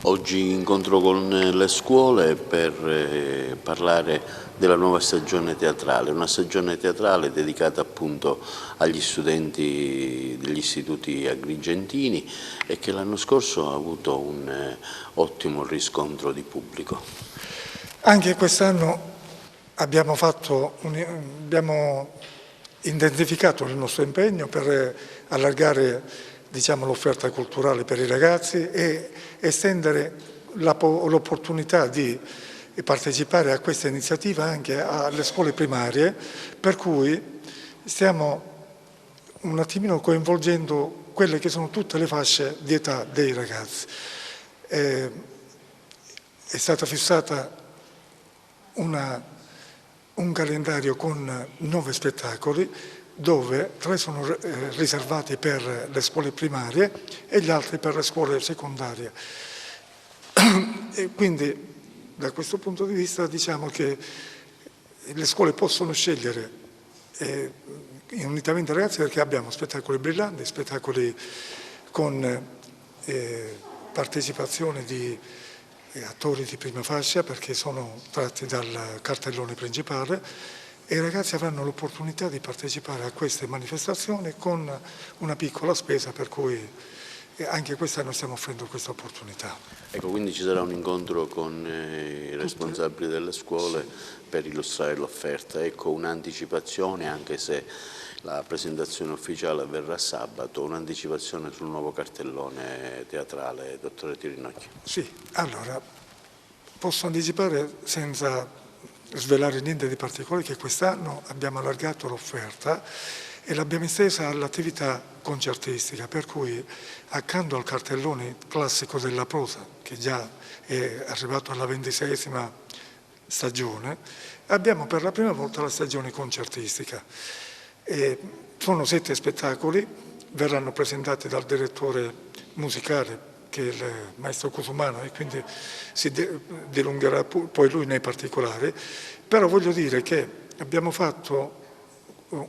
Oggi incontro con le scuole per parlare della nuova stagione teatrale, una stagione teatrale dedicata appunto agli studenti degli istituti agrigentini e che l'anno scorso ha avuto un ottimo riscontro di pubblico. Anche quest'anno abbiamo intensificato il nostro impegno per allargare l'offerta culturale per i ragazzi e estendere l'opportunità di partecipare a questa iniziativa anche alle scuole primarie, per cui stiamo un attimino coinvolgendo quelle che sono tutte le fasce di età dei ragazzi. È stata fissata un calendario con 9 spettacoli, dove 3 sono riservati per le scuole primarie e gli altri per le scuole secondarie. E quindi da questo punto di vista diciamo che le scuole possono scegliere unitamente ai ragazzi, perché abbiamo spettacoli brillanti, spettacoli con partecipazione di attori di prima fascia, perché sono tratti dal cartellone principale, e i ragazzi avranno l'opportunità di partecipare a queste manifestazioni con una piccola spesa, per cui anche quest'anno stiamo offrendo questa opportunità. Ecco, quindi ci sarà un incontro con i responsabili delle scuole per illustrare l'offerta. Ecco, un'anticipazione, anche se la presentazione ufficiale avverrà sabato, un'anticipazione sul nuovo cartellone teatrale, dottore Tirinocchio. Sì, allora, posso anticipare senza svelare niente di particolare che quest'anno abbiamo allargato l'offerta e l'abbiamo estesa all'attività concertistica, per cui accanto al cartellone classico della prosa, che già è arrivato alla 26ª stagione, abbiamo per la prima volta la stagione concertistica. Sono 7 spettacoli, verranno presentati dal direttore musicale, che è il maestro Cusumano, e quindi si dilungherà poi lui nei particolari, però voglio dire che abbiamo fatto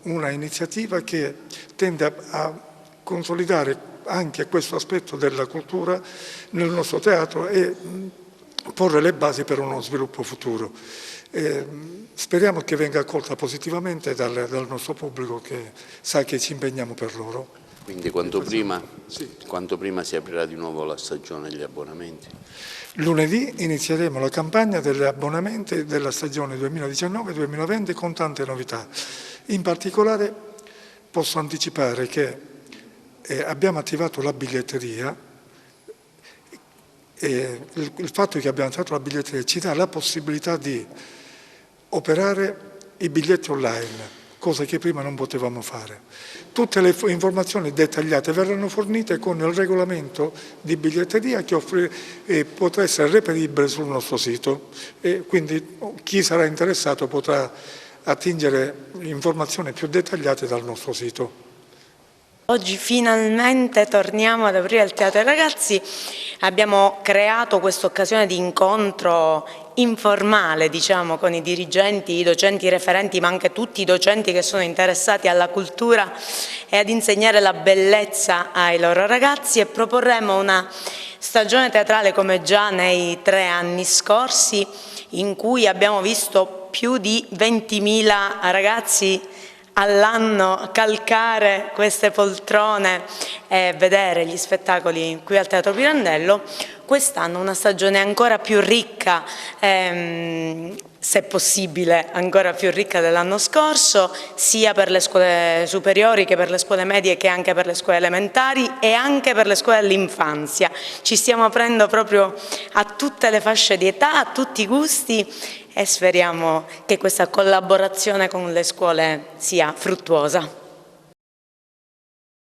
una iniziativa che tende a consolidare anche questo aspetto della cultura nel nostro teatro e porre le basi per uno sviluppo futuro. Speriamo che venga accolta positivamente dal nostro pubblico, che sa che ci impegniamo per loro. Quindi quanto prima si aprirà di nuovo la stagione degli abbonamenti? Lunedì inizieremo la campagna degli abbonamenti della stagione 2019-2020 con tante novità. In particolare posso anticipare che abbiamo attivato la biglietteria e il fatto che abbiamo attivato la biglietteria ci dà la possibilità di operare i biglietti online, cosa che prima non potevamo fare. Tutte le informazioni dettagliate verranno fornite con il regolamento di biglietteria che potrà essere reperibile sul nostro sito, e quindi chi sarà interessato potrà attingere informazioni più dettagliate dal nostro sito. Oggi finalmente torniamo ad aprire il Teatro ai Ragazzi. Abbiamo creato questa occasione di incontro informale, diciamo, con i dirigenti, i docenti, i referenti, ma anche tutti i docenti che sono interessati alla cultura e ad insegnare la bellezza ai loro ragazzi, e proporremo una stagione teatrale come già nei 3 anni scorsi, in cui abbiamo visto più di 20.000 ragazzi all'anno calcare queste poltrone e vedere gli spettacoli qui al Teatro Pirandello. Quest'anno una stagione ancora più ricca, se possibile ancora più ricca dell'anno scorso, sia per le scuole superiori che per le scuole medie, che anche per le scuole elementari e anche per le scuole dell'infanzia. Ci stiamo aprendo proprio a tutte le fasce di età, a tutti i gusti, e speriamo che questa collaborazione con le scuole sia fruttuosa.